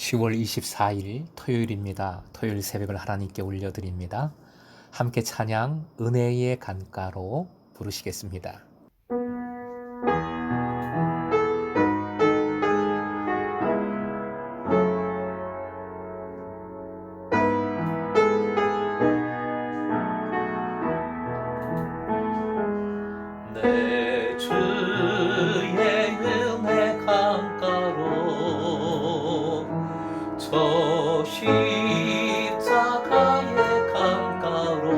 10월 24일 토요일입니다. 토요일 새벽을 하나님께 올려드립니다. 함께 찬양 은혜의 강가로 부르시겠습니다. 내 주의 은혜 강가로 저 십자가의 강가로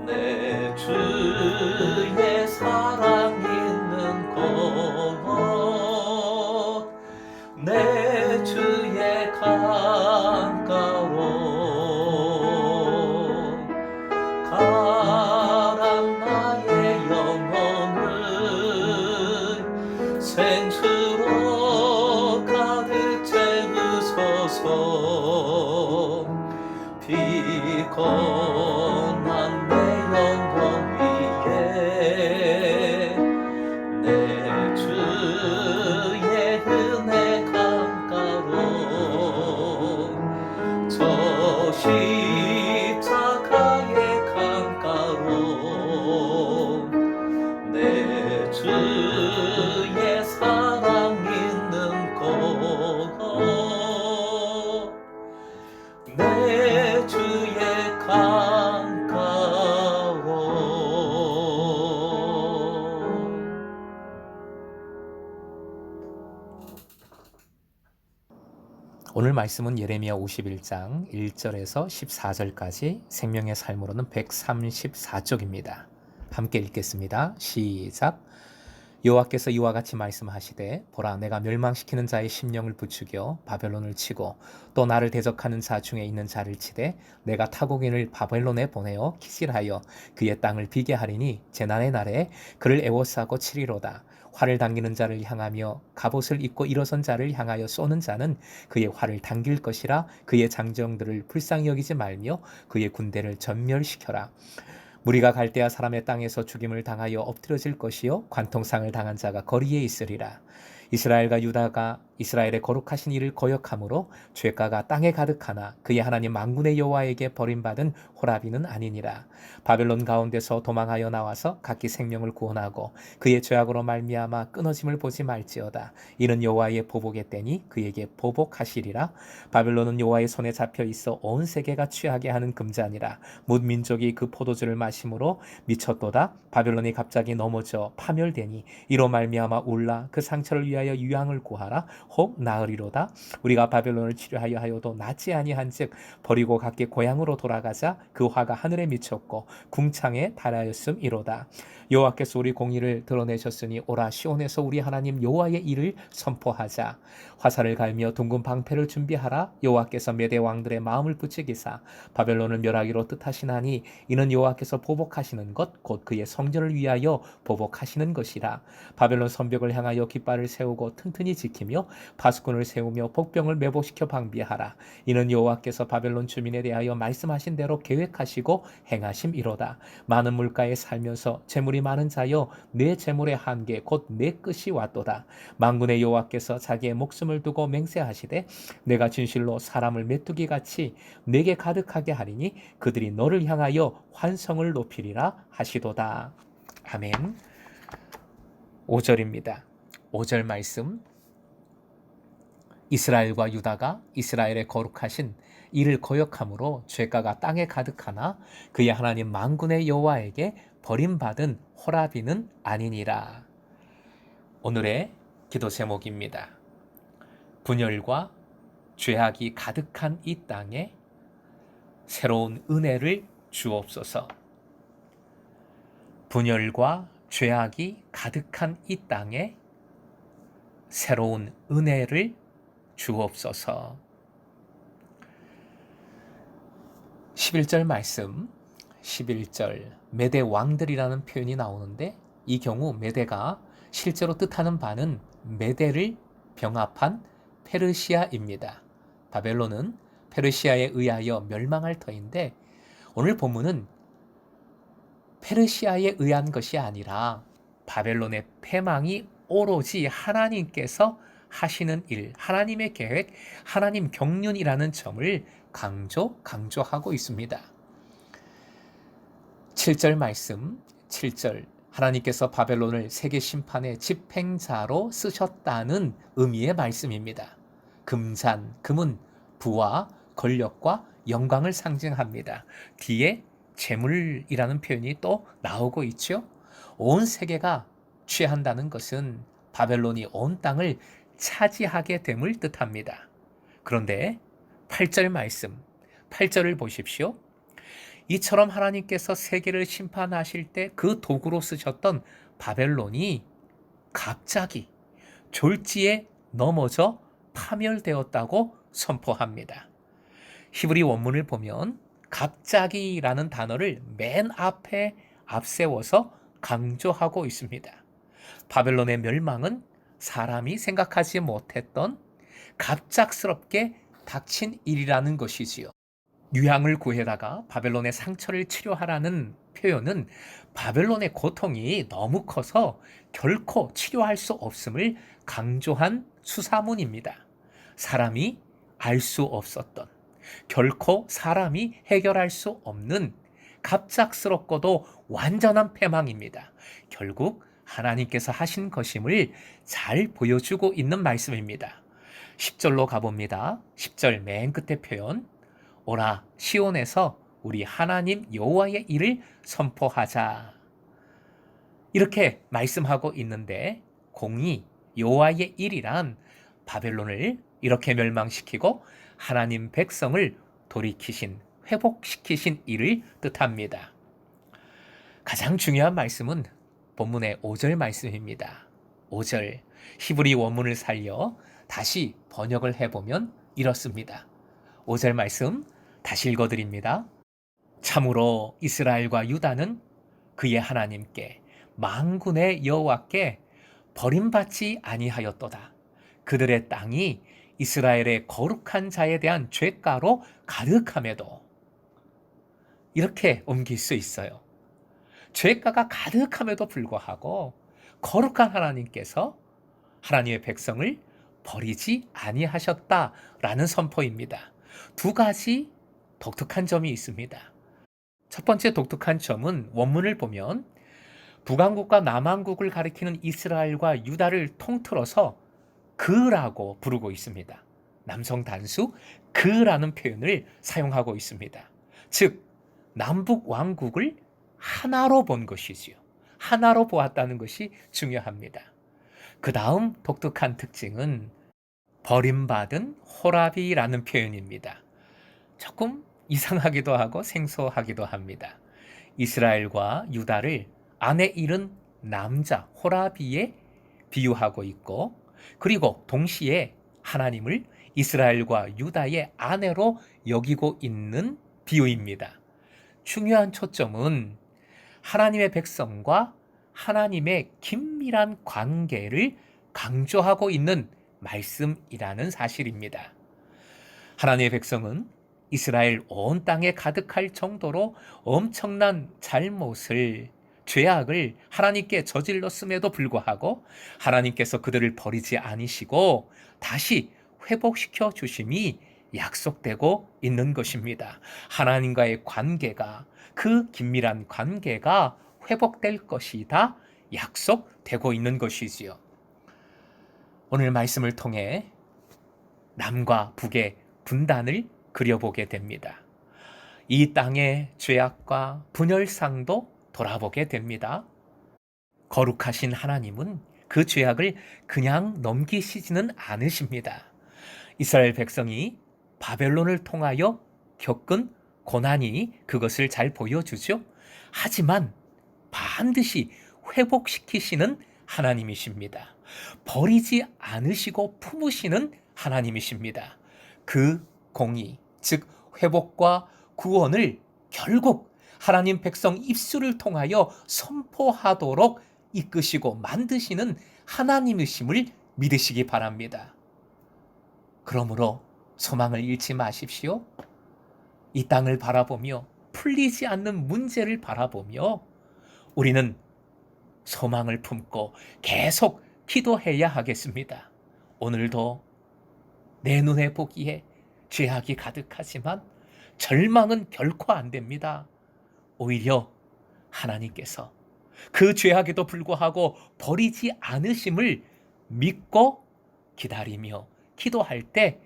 내 주의 사랑 있는 곳 내 주의 강가로 가랑 나의 영혼을 생수로 가득 채우소서. 피곤한 내 영혼 위에 내 주의 은혜 강가로 저 십자가의 강가로 내 주의 사랑 있는 곳 내 주의 강가로. 오늘 말씀은 예레미야 51장 1절에서 14절까지 생명의 삶으로는 134쪽입니다. 함께 읽겠습니다. 시작. 여호와께서 이와 같이 말씀하시되 보라 내가 멸망시키는 자의 심령을 부추겨 바벨론을 치고 또 나를 대적하는 자 중에 있는 자를 치되 내가 타국인을 바벨론에 보내어 기실하여 그의 땅을 비게 하리니 재난의 날에 그를 애워싸고 치리로다. 활을 당기는 자를 향하며 갑옷을 입고 일어선 자를 향하여 쏘는 자는 그의 활을 당길 것이라. 그의 장정들을 불쌍히 여기지 말며 그의 군대를 전멸시켜라. 무리가 갈대아 사람의 땅에서 죽임을 당하여 엎드러질 것이요 관통상을 당한 자가 거리에 있으리라. 이스라엘과 유다가 이스라엘의 거룩하신 이를 거역함으로 죄가가 땅에 가득하나 그의 하나님 만군의 여호와에게 버림받은 호라비는 아니니라. 바벨론 가운데서 도망하여 나와서 각기 생명을 구원하고 그의 죄악으로 말미암아 끊어짐을 보지 말지어다. 이는 여호와의 보복의 때니 그에게 보복하시리라. 바벨론은 여호와의 손에 잡혀 있어 온 세계가 취하게 하는 금잔이라. 뭇 민족이 그 포도주를 마심으로 미쳤도다. 바벨론이 갑자기 넘어져 파멸되니 이로 말미암아 울라. 그 상처를 위하여 유황을 구하라. 혹 나으리로다. 우리가 바벨론을 치료하여 하여도 낫지 아니한즉 버리고 각기 고향으로 돌아가자. 그 화가 하늘에 미쳤고 궁창에 달하였음이로다. 여호와께서 우리 공의를 드러내셨으니 오라 시온에서 우리 하나님 여호와의 일을 선포하자. 화살을 갈며 둥근 방패를 준비하라. 여호와께서 메대 왕들의 마음을 부추기사 바벨론을 멸하기로 뜻하시나니 이는 여호와께서 보복하시는 것 곧 그의 성전을 위하여 보복하시는 것이라. 바벨론 성벽을 향하여 깃발을 세우고 튼튼히 지키며 파수꾼을 세우며 복병을 매복시켜 방비하라. 이는 여호와께서 바벨론 주민에 대하여 말씀하신 대로 계획하시고 행하심이로다. 많은 물가에 살면서 재물이 많은 자여 내 재물의 한계 곧 내 끝이 왔도다. 만군의 여호와께서 자기의 목숨을 두고 맹세하시되 내가 진실로 사람을 메뚜기같이 내게 가득하게 하리니 그들이 너를 향하여 환성을 높이리라 하시도다. 아멘. 5절입니다. 5절 말씀. 이스라엘과 유다가 이스라엘의 거룩하신 이를 거역함으로 죄가가 땅에 가득하나 그의 하나님 만군의 여호와에게 버림받은 호라비는 아니니라. 오늘의 기도 제목입니다. 분열과 죄악이 가득한 이 땅에 새로운 은혜를 주옵소서. 분열과 죄악이 가득한 이 땅에 새로운 은혜를 주옵소서. 11절 말씀, 11절 메대 왕들이라는 표현이 나오는데 이 경우 메대가 실제로 뜻하는 바는 메대를 병합한 페르시아입니다. 바벨론은 페르시아에 의하여 멸망할 터인데 오늘 본문은 페르시아에 의한 것이 아니라 바벨론의 패망이 오로지 하나님께서 하시는 일, 하나님의 계획, 하나님 경륜이라는 점을 강조하고 있습니다. 7절 말씀, 7절 하나님께서 바벨론을 세계 심판의 집행자로 쓰셨다는 의미의 말씀입니다. 금잔, 금은 부와 권력과 영광을 상징합니다. 뒤에 재물이라는 표현이 또 나오고 있죠. 온 세계가 취한다는 것은 바벨론이 온 땅을 차지하게 됨을 뜻합니다. 그런데 8절 말씀, 8절을 보십시오. 이처럼 하나님께서 세계를 심판하실 때 그 도구로 쓰셨던 바벨론이 갑자기 졸지에 넘어져 파멸되었다고 선포합니다. 히브리 원문을 보면 갑자기라는 단어를 맨 앞에 앞세워서 강조하고 있습니다. 바벨론의 멸망은 사람이 생각하지 못했던 갑작스럽게 닥친 일이라는 것이지요. 유향을 구해다가 바벨론의 상처를 치료하라는 표현은 바벨론의 고통이 너무 커서 결코 치료할 수 없음을 강조한 수사문입니다. 사람이 알 수 없었던, 결코 사람이 해결할 수 없는 갑작스럽고도 완전한 패망입니다. 결국 하나님께서 하신 것임을 잘 보여주고 있는 말씀입니다. 10절로 가봅니다. 10절 맨 끝에 표현, 오라 시온에서 우리 하나님 여호와의 일을 선포하자. 이렇게 말씀하고 있는데 공의 여호와의 일이란 바벨론을 이렇게 멸망시키고 하나님 백성을 돌이키신, 회복시키신 일을 뜻합니다. 가장 중요한 말씀은 본문의 5절 말씀입니다. 5절 히브리 원문을 살려 다시 번역을 해보면 이렇습니다. 5절 말씀 다시 읽어드립니다. 참으로 이스라엘과 유다는 그의 하나님께 만군의 여호와께 버림받지 아니하였도다. 그들의 땅이 이스라엘의 거룩한 자에 대한 죄가로 가득함에도, 이렇게 옮길 수 있어요. 죄가가 가득함에도 불구하고 거룩한 하나님께서 하나님의 백성을 버리지 아니하셨다라는 선포입니다. 두 가지 독특한 점이 있습니다. 첫 번째 독특한 점은 원문을 보면 북왕국과 남왕국을 가리키는 이스라엘과 유다를 통틀어서 그라고 부르고 있습니다. 남성 단수 그라는 표현을 사용하고 있습니다. 즉 남북 왕국을 하나로 본 것이지요. 하나로 보았다는 것이 중요합니다. 그 다음 독특한 특징은 버림받은 호라비라는 표현입니다. 조금 이상하기도 하고 생소하기도 합니다. 이스라엘과 유다를 아내 잃은 남자 호라비에 비유하고 있고, 그리고 동시에 하나님을 이스라엘과 유다의 아내로 여기고 있는 비유입니다. 중요한 초점은 하나님의 백성과 하나님의 긴밀한 관계를 강조하고 있는 말씀이라는 사실입니다. 하나님의 백성은 이스라엘 온 땅에 가득할 정도로 엄청난 잘못을, 죄악을 하나님께 저질렀음에도 불구하고 하나님께서 그들을 버리지 아니시고 다시 회복시켜 주심이 약속되고 있는 것입니다. 하나님과의 관계가, 그 긴밀한 관계가 회복될 것이다 약속되고 있는 것이지요. 오늘 말씀을 통해 남과 북의 분단을 그려보게 됩니다. 이 땅의 죄악과 분열상도 돌아보게 됩니다. 거룩하신 하나님은 그 죄악을 그냥 넘기시지는 않으십니다. 이스라엘 백성이 바벨론을 통하여 겪은 고난이 그것을 잘 보여주죠. 하지만 반드시 회복시키시는 하나님이십니다. 버리지 않으시고 품으시는 하나님이십니다. 그 공의, 즉 회복과 구원을 결국 하나님 백성 입술을 통하여 선포하도록 이끄시고 만드시는 하나님이심을 믿으시기 바랍니다. 그러므로 소망을 잃지 마십시오. 이 땅을 바라보며 풀리지 않는 문제를 바라보며 우리는 소망을 품고 계속 기도해야 하겠습니다. 오늘도 내 눈에 보기에 죄악이 가득하지만 절망은 결코 안 됩니다. 오히려 하나님께서 그 죄악에도 불구하고 버리지 않으심을 믿고 기다리며 기도할 때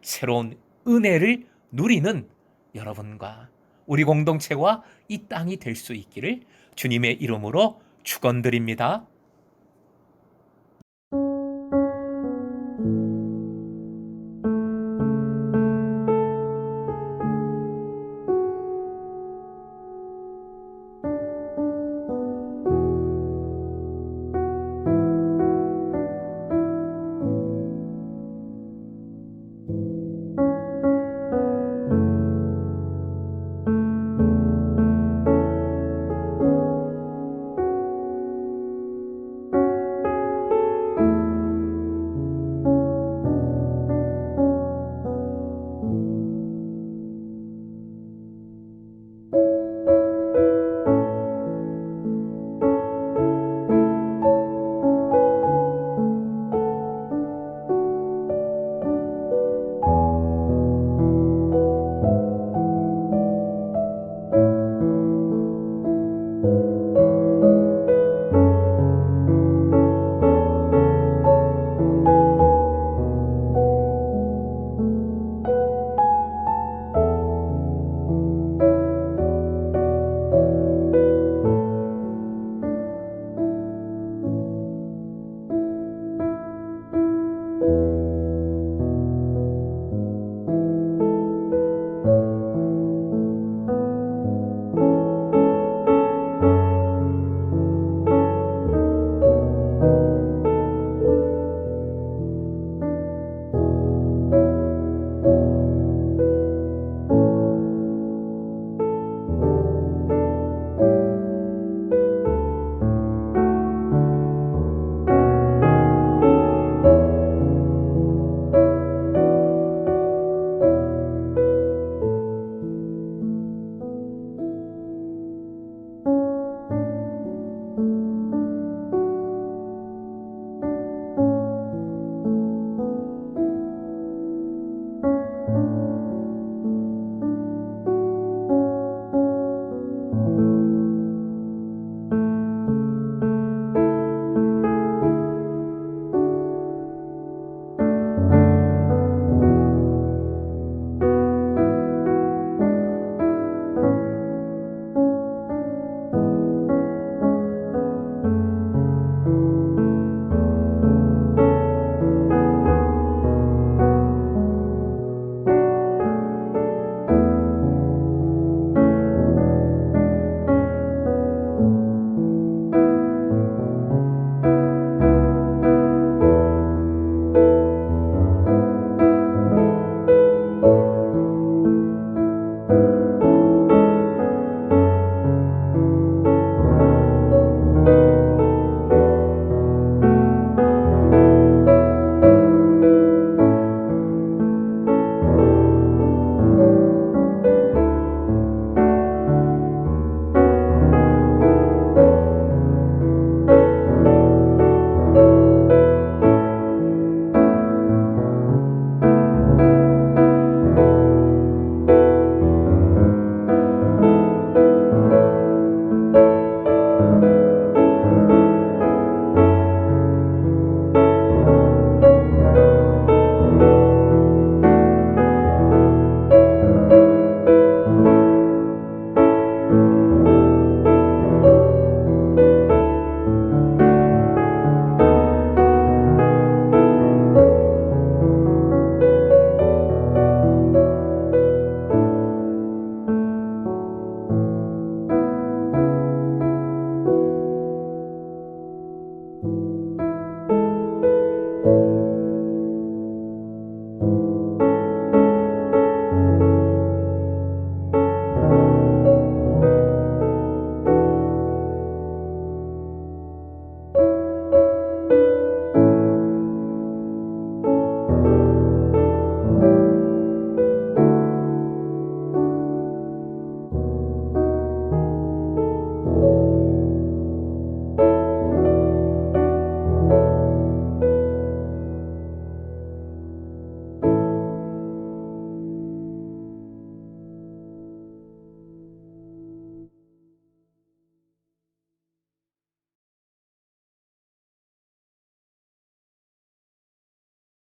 새로운 은혜를 누리는 여러분과 우리 공동체와 이 땅이 될 수 있기를 주님의 이름으로 축원드립니다.